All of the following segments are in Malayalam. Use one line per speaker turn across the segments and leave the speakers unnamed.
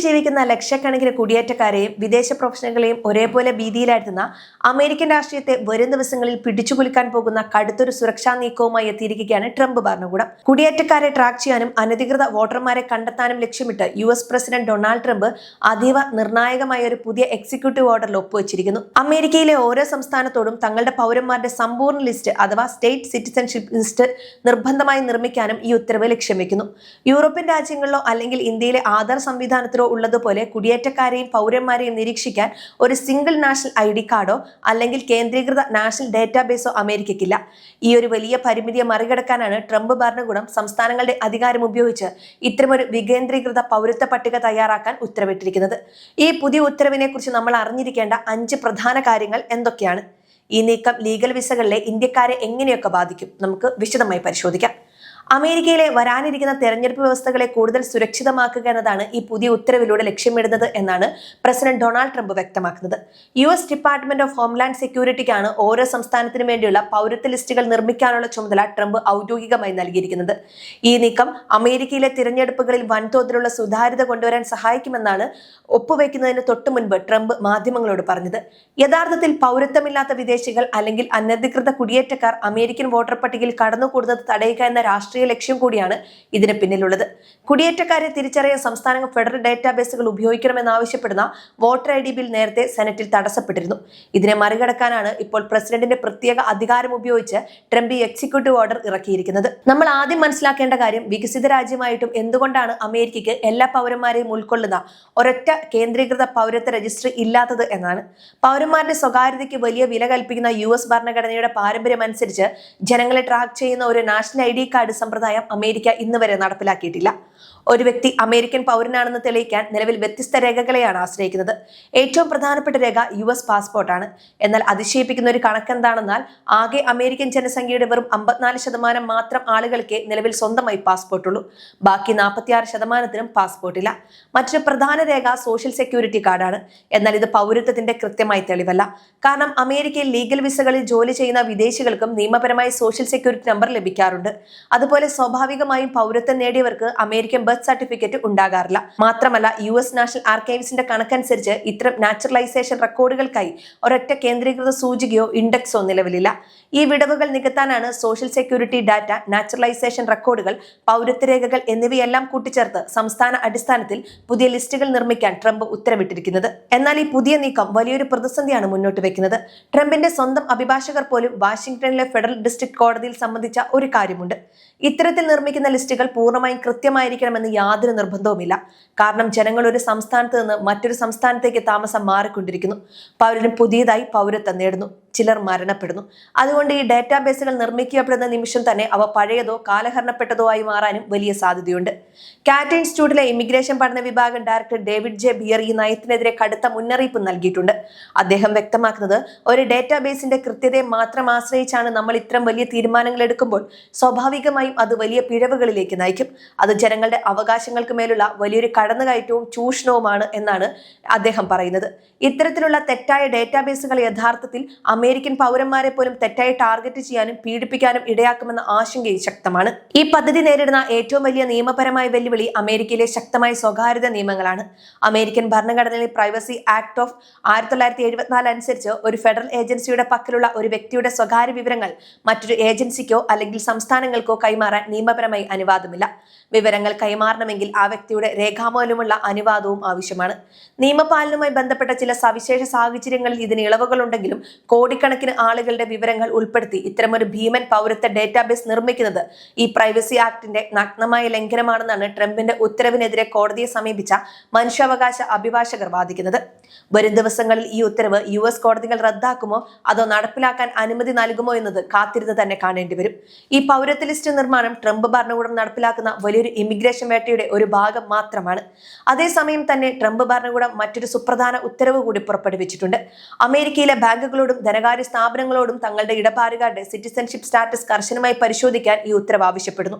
ജീവിക്കുന്ന ലക്ഷക്കണക്കിന് കുടിയേറ്റക്കാരെയും വിദേശ പ്രൊഫഷണലുകളെയും ഒരേപോലെ ഭീതിയിലായിരുന്ന അമേരിക്കൻ രാഷ്ട്രീയത്തെ വരും ദിവസങ്ങളിൽ പിടിച്ചുകുലുക്കാൻ പോകുന്ന കടുത്തൊരു സുരക്ഷാ നീക്കവുമായി എത്തിയിരിക്കുകയാണ് ട്രംപ് ഭരണകൂടം. കുടിയേറ്റക്കാരെ ട്രാക്ക് ചെയ്യാനും അനധികൃത വോട്ടർമാരെ കണ്ടെത്താനും ലക്ഷ്യമിട്ട് US പ്രസിഡന്റ് ഡൊണാൾഡ് ട്രംപ് അതീവ നിർണായകമായ ഒരു പുതിയ എക്സിക്യൂട്ടീവ് ഓർഡറിൽ ഒപ്പുവച്ചിരിക്കുന്നു. അമേരിക്കയിലെ ഓരോ സംസ്ഥാനത്തോടും തങ്ങളുടെ പൗരന്മാരുടെ സമ്പൂർണ്ണ ലിസ്റ്റ് അഥവാ സ്റ്റേറ്റ് സിറ്റിസൺഷിപ്പ് ലിസ്റ്റ് നിർബന്ധമായി നിർമ്മിക്കാനും ഈ ഉത്തരവ് ലക്ഷ്യം വെക്കുന്നു. യൂറോപ്യൻ രാജ്യങ്ങളിലോ അല്ലെങ്കിൽ ഇന്ത്യയിലെ ആധാർ സംവിധാനത്തിലോ ഉള്ളതുപോലെ കുടിയേറ്റക്കാരെയും പൗരന്മാരെയും നിരീക്ഷിക്കാൻ ഒരു സിംഗിൾ നാഷണൽ ID കാർഡോ അല്ലെങ്കിൽ കേന്ദ്രീകൃത നാഷണൽ ഡേറ്റാബേസോ അമേരിക്കയ്ക്കില്ല. ഈ ഒരു വലിയ പരിമിതിയെ മറികടക്കാനാണ് ട്രംപ് ഭരണകൂടം സംസ്ഥാനങ്ങളുടെ അധികാരം ഉപയോഗിച്ച് ഇത്തരമൊരു വികേന്ദ്രീകൃത പൗരത്വ പട്ടിക തയ്യാറാക്കാൻ ഉത്തരവിട്ടിരിക്കുന്നത്. ഈ പുതിയ ഉത്തരവിനെ കുറിച്ച് നമ്മൾ അറിഞ്ഞിരിക്കേണ്ട 5 പ്രധാന കാര്യങ്ങൾ എന്തൊക്കെയാണ്? ഈ നീക്കം ലീഗൽ വിസകളിലെ ഇന്ത്യക്കാരെ എങ്ങനെയൊക്കെ ബാധിക്കും? നമുക്ക് വിശദമായി പരിശോധിക്കാം. അമേരിക്കയിലെ വരാനിരിക്കുന്ന തെരഞ്ഞെടുപ്പ് വ്യവസ്ഥകളെ കൂടുതൽ സുരക്ഷിതമാക്കുക എന്നതാണ് ഈ പുതിയ ഉത്തരവിലൂടെ ലക്ഷ്യമിടുന്നത് എന്നാണ് പ്രസിഡന്റ് ഡൊണാൾഡ് ട്രംപ് വ്യക്തമാക്കുന്നത്. US ഡിപ്പാർട്ട്മെന്റ് ഓഫ് ഹോംലാൻഡ് സെക്യൂരിറ്റിക്കാണ് ഓരോ സംസ്ഥാനത്തിനു വേണ്ടിയുള്ള പൗരത്വ ലിസ്റ്റുകൾ നിർമ്മിക്കാനുള്ള ചുമതല ട്രംപ് ഔദ്യോഗികമായി നൽകിയിരിക്കുന്നത്. ഈ നീക്കം അമേരിക്കയിലെ തിരഞ്ഞെടുപ്പുകളിൽ വൻതോതിലുള്ള സുതാര്യത കൊണ്ടുവരാൻ സഹായിക്കുമെന്നാണ് ഒപ്പുവെക്കുന്നതിന് തൊട്ടു മുൻപ് ട്രംപ് മാധ്യമങ്ങളോട് പറഞ്ഞത്. യഥാർത്ഥത്തിൽ പൗരത്വമില്ലാത്ത വിദേശികൾ അല്ലെങ്കിൽ അനധികൃത കുടിയേറ്റക്കാർ അമേരിക്കൻ വോട്ടർ പട്ടികയിൽ കടന്നുകൂടുന്നത് തടയുക എന്ന രാഷ്ട്രീയ ലക്ഷ്യം കൂടിയാണ് ഇതിന് പിന്നിലുള്ളത്. കുടിയേറ്റക്കാരെ തിരിച്ചറിയാൻ സംസ്ഥാനങ്ങൾ ഫെഡറൽ ഡേറ്റാബേസുകൾ ഉപയോഗിക്കണമെന്നാവശ്യപ്പെടുന്ന വോട്ടർ ID ബിൽ നേരത്തെ സെനറ്റിൽ തടസ്സപ്പെട്ടിരുന്നു. ഇതിനെ മറികടക്കാനാണ് ഇപ്പോൾ പ്രസിഡന്റിന്റെ പ്രത്യേക അധികാരം ഉപയോഗിച്ച് ട്രംപ് എക്സിക്യൂട്ടീവ് ഓർഡർ ഇറക്കിയിരിക്കുന്നത്. നമ്മൾ ആദ്യം മനസ്സിലാക്കേണ്ട കാര്യം, വികസിത രാജ്യമായിട്ടും എന്തുകൊണ്ടാണ് അമേരിക്കയ്ക്ക് എല്ലാ പൗരന്മാരെയും ഉൾക്കൊള്ളുന്ന ഒരൊറ്റ കേന്ദ്രീകൃത പൗരത്വ രജിസ്ട്രി ഇല്ലാത്തത് എന്നാണ്. പൗരന്മാരുടെ സ്വകാര്യതയ്ക്ക് വലിയ വില കൽപ്പിക്കുന്ന US ഭരണഘടനയുടെ പാരമ്പര്യം അനുസരിച്ച് ജനങ്ങളെ ട്രാക്ക് ചെയ്യുന്ന ഒരു നാഷണൽ ID കാർഡ് സമ്പ്രദായം അമേരിക്ക ഇന്ന് വരെ നടപ്പിലാക്കിയിട്ടില്ല. ഒരു വ്യക്തി അമേരിക്കൻ പൗരനാണെന്ന് തെളിയിക്കാൻ നിലവിൽ വ്യത്യസ്ത രേഖകളെയാണ് ആശ്രയിക്കുന്നത്. ഏറ്റവും പ്രധാനപ്പെട്ട രേഖ US പാസ്പോർട്ടാണ്. എന്നാൽ അതിശയിപ്പിക്കുന്ന ഒരു കണക്കെന്താണെന്നാൽ ആകെ അമേരിക്കൻ ജനസംഖ്യയുടെ വെറും 54% മാത്രം ആളുകൾക്ക് നിലവിൽ സ്വന്തമായി പാസ്പോർട്ടുള്ളൂ. ബാക്കി 46%നും പാസ്പോർട്ടില്ല. മറ്റൊരു പ്രധാന രേഖ സോഷ്യൽ സെക്യൂരിറ്റി കാർഡാണ്. എന്നാൽ ഇത് പൗരത്വത്തിന്റെ കൃത്യമായി തെളിവല്ല. കാരണം അമേരിക്കയിൽ ലീഗൽ വിസകളിൽ ജോലി ചെയ്യുന്ന വിദേശികൾക്കും നിയമപരമായി സോഷ്യൽ സെക്യൂരിറ്റി നമ്പർ ലഭിക്കാറുണ്ട്. അതുപോലെ സ്വാഭാവികമായും പൗരത്വം നേടിയവർക്ക് അമേരിക്കൻ ബർത്ത് സർട്ടിഫിക്കറ്റ് ഉണ്ടാകാറില്ല. മാത്രമല്ല US നാഷണൽ ആർക്കൈവ്സിന്റെ കണക്കനുസരിച്ച് ഇത്തരം നാച്ചുറലൈസേഷൻ റെക്കോർഡുകൾക്കായി ഒരൊറ്റ കേന്ദ്രീകൃത സൂചികയോ ഇൻഡെക്സോ നിലവിലില്ല. ഈ വിടവുകൾ നികത്താനാണ് സോഷ്യൽ സെക്യൂരിറ്റി ഡാറ്റ, നാച്ചുറലൈസേഷൻ റെക്കോർഡുകൾ, പൗരത്വ രേഖകൾ എന്നിവയെല്ലാം കൂട്ടിച്ചേർത്ത് സംസ്ഥാന അടിസ്ഥാനത്തിൽ പുതിയ ലിസ്റ്റുകൾ നിർമ്മിക്കാൻ ട്രംപ് ഉത്തരവിട്ടിരിക്കുന്നത്. എന്നാൽ ഈ പുതിയ നീക്കം വലിയൊരു പ്രതിസന്ധിയാണ് മുന്നോട്ട് വെക്കുന്നത്. ട്രംപിന്റെ സ്വന്തം അഭിഭാഷകർ പോലും വാഷിംഗ്ടണിലെ ഫെഡറൽ ഡിസ്ട്രിക്ട് കോടതിയിൽ സംബന്ധിച്ച ഒരു കാര്യമുണ്ട്. ഇത്തരത്തിൽ നിർമ്മിക്കുന്ന ലിസ്റ്റുകൾ പൂർണ്ണമായും കൃത്യമായിരിക്കണമെന്ന് യാതൊരു നിർബന്ധവുമില്ല. കാരണം ജനങ്ങൾ ഒരു സംസ്ഥാനത്ത് നിന്ന് മറ്റൊരു സംസ്ഥാനത്തേക്ക് താമസം മാറിക്കൊണ്ടിരിക്കുന്നു. പൗരന് പുതിയതായി പൗരത്വം നേടുന്നു. ചിലർ മരണപ്പെടുന്നു. അതുകൊണ്ട് ഈ ഡേറ്റാബേസുകൾ നിർമ്മിക്കപ്പെടുന്ന നിമിഷം തന്നെ അവ പഴയതോ കാലഹരണപ്പെട്ടതോ ആയി മാറാനും വലിയ സാധ്യതയുണ്ട്. കാറ്റ് ഇൻസ്റ്റിറ്റ്യൂട്ടിലെ ഇമിഗ്രേഷൻ പഠന വിഭാഗം ഡയറക്ടർ ഡേവിഡ് J. ബിയർ ഈ നയത്തിനെതിരെ കടുത്ത മുന്നറിയിപ്പ് നൽകിയിട്ടുണ്ട്. അദ്ദേഹം വ്യക്തമാക്കുന്നത്, ഒരു ഡേറ്റാബേസിന്റെ കൃത്യതയെ മാത്രം ആശ്രയിച്ചാണ് നമ്മൾ ഇത്തരം വലിയ തീരുമാനങ്ങൾ എടുക്കുമ്പോൾ സ്വാഭാവികമായും അത് വലിയ പിഴവുകളിലേക്ക് നയിക്കും. അത് ജനങ്ങളുടെ അവകാശങ്ങൾക്ക് മേലുള്ള വലിയൊരു കടന്നുകയറ്റവും ചൂഷണവുമാണ് എന്നാണ് അദ്ദേഹം പറയുന്നത്. ഇത്തരത്തിലുള്ള തെറ്റായ ഡേറ്റാബേസുകൾ യഥാർത്ഥത്തിൽ അമേരിക്കൻ പൗരന്മാരെ പോലും തെറ്റായി ടാർഗറ്റ് ചെയ്യാനും പീഡിപ്പിക്കാനും ഇടയാക്കുമെന്ന ആശങ്കയും ശക്തമാണ്. ഈ പദ്ധതി നേരിടുന്ന ഏറ്റവും വലിയ നിയമപരമായ വെല്ലുവിളി അമേരിക്കയിലെ ശക്തമായ സ്വകാര്യത നിയമങ്ങളാണ്. അമേരിക്കൻ ഭരണഘടനയിലെ പ്രൈവസി ആക്ട് ഓഫ് 1974 അനുസരിച്ച് ഒരു ഫെഡറൽ ഏജൻസിയുടെ പക്കലുള്ള ഒരു വ്യക്തിയുടെ സ്വകാര്യ വിവരങ്ങൾ മറ്റൊരു ഏജൻസിക്കോ അല്ലെങ്കിൽ സംസ്ഥാനങ്ങൾക്കോ കൈമാറാൻ നിയമപരമായി അനുവാദമില്ല. വിവരങ്ങൾ കൈമാറണമെങ്കിൽ ആ വ്യക്തിയുടെ രേഖാമൂലമുള്ള അനുവാദവും ആവശ്യമാണ്. നിയമപാലനവുമായി ബന്ധപ്പെട്ട ചില സവിശേഷ സാഹചര്യങ്ങളിൽ ഇതിന് ഇളവുകളുണ്ടെങ്കിലും കോടിക്കണക്കിന് ആളുകളുടെ വിവരങ്ങൾ ഉൾപ്പെടുത്തി ഇത്തരമൊരു ഭീമൻ പൗരത്വ ഡേറ്റാബേസ് നിർമ്മിക്കുന്നത് ഈ പ്രൈവസി ആക്ടിന്റെ നഗ്നമായ ലംഘനമാണെന്നാണ് ട്രംപിന്റെ ഉത്തരവിനെതിരെ കോടതിയെ സമീപിച്ച മനുഷ്യാവകാശ അഭിഭാഷകർ വാദിക്കുന്നത്. വരും ദിവസങ്ങളിൽ ഈ ഉത്തരവ് US കോടതികൾ റദ്ദാക്കുമോ അതോ നടപ്പിലാക്കാൻ അനുമതി നൽകുമോ എന്നത് കാത്തിരുന്ന് തന്നെ കാണേണ്ടി വരും. ഈ പൗരത്വ ലിസ്റ്റ് നിർമ്മാണം ട്രംപ് ഭരണകൂടം നടപ്പിലാക്കുന്ന വലിയൊരു ഇമിഗ്രേഷൻ വേട്ടയുടെ ഒരു ഭാഗം മാത്രമാണ്. അതേസമയം തന്നെ ട്രംപ് ഭരണകൂടം മറ്റൊരു സുപ്രധാന ഉത്തരവ് കൂടി പുറപ്പെടുവിച്ചിട്ടുണ്ട്. അമേരിക്കയിലെ ബാങ്കുകളോടും ധന ധനകാര്യ സ്ഥാപനങ്ങളോടും തങ്ങളുടെ ഇടപാടുകാരുടെ സിറ്റിസൺഷിപ്പ് സ്റ്റാറ്റസ് കർശനമായി പരിശോധിക്കാൻ ഈ ഉത്തരവ് ആവശ്യപ്പെടുന്നു.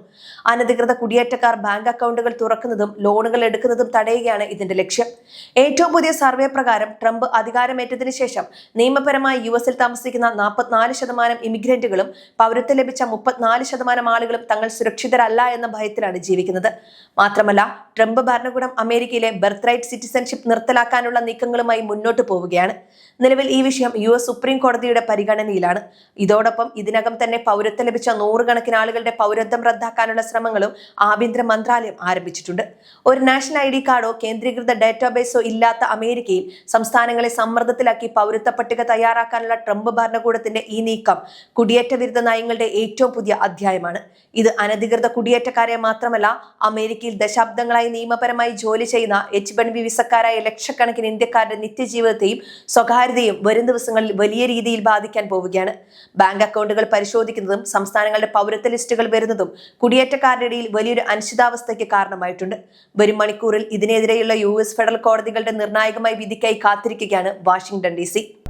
അനധികൃത കുടിയേറ്റക്കാർ ബാങ്ക് അക്കൗണ്ടുകൾ തുറക്കുന്നതും ലോണുകൾ എടുക്കുന്നതും തടയുകയാണ് ഇതിന്റെ ലക്ഷ്യം. ഏറ്റവും പുതിയ സർവേ പ്രകാരം ട്രംപ് അധികാരമേറ്റതിനു ശേഷം നിയമപരമായി യുഎസിൽ താമസിക്കുന്ന 44% ഇമിഗ്രന്റുകളും പൗരത്വം ലഭിച്ച 34% ആളുകളും തങ്ങൾ സുരക്ഷിതരല്ല എന്ന ഭയത്തിലാണ് ജീവിക്കുന്നത്. മാത്രമല്ല, ട്രംപ് ഭരണകൂടം അമേരിക്കയിലെ ബർത്ത് റൈറ്റ് സിറ്റിസൺഷിപ്പ് നിർത്തലാക്കാനുള്ള നീക്കങ്ങളുമായി മുന്നോട്ട് പോവുകയാണ്. നിലവിൽ ഈ വിഷയം യുഎസ് സുപ്രീം കോടതിയുടെ പരിഗണനയിലാണ്. ഇതോടൊപ്പം ഇതിനകം തന്നെ പൗരത്വം ലഭിച്ച 100 കണക്കിന് ആളുകളുടെ പൗരത്വം റദ്ദാക്കാനുള്ള ശ്രമങ്ങളും ആഭ്യന്തര മന്ത്രാലയം ആരംഭിച്ചിട്ടുണ്ട്. ഒരു നാഷണൽ ID കാർഡോ കേന്ദ്രീകൃത ഡാറ്റാബേസോ ഇല്ലാത്ത അമേരിക്കയിൽ സംസ്ഥാനങ്ങളെ സമ്മർദ്ദത്തിലാക്കി പൗരത്വ പട്ടിക തയ്യാറാക്കാനുള്ള ട്രംപ് ഭരണകൂടത്തിന്റെ ഈ നീക്കം കുടിയേറ്റ വിരുദ്ധ നയങ്ങളുടെ ഏറ്റവും പുതിയ അധ്യായമാണ്. ഇത് അനധികൃത കുടിയേറ്റക്കാരെ മാത്രമല്ല, അമേരിക്കയിൽ ദശാബ്ദങ്ങളായി നിയമപരമായി ജോലി ചെയ്യുന്ന H-1B വിസക്കാരായ ലക്ഷക്കണക്കിന് ഇന്ത്യക്കാരുടെ നിത്യജീവിതത്തെയും സ്വകാര്യതയും വരും ദിവസങ്ങളിൽ വലിയ രീതിയിൽ ബാധിക്കാൻ പോവുകയാണ്. ബാങ്ക് അക്കൗണ്ടുകൾ പരിശോധിക്കുന്നതും സംസ്ഥാനങ്ങളുടെ പൗരത്വ ലിസ്റ്റുകൾ വരുന്നതും കുടിയേറ്റക്കാരുടെ ഇടയിൽ വലിയൊരു അനിശ്ചിതാവസ്ഥയ്ക്ക് കാരണമായിട്ടുണ്ട്. വരും മണിക്കൂറിൽ ഇതിനെതിരെയുള്ള US ഫെഡറൽ കോടതികളുടെ നിർണായകമായ വിധിക്കായി കാത്തിരിക്കുകയാണ് വാഷിംഗ്ടൺ DC.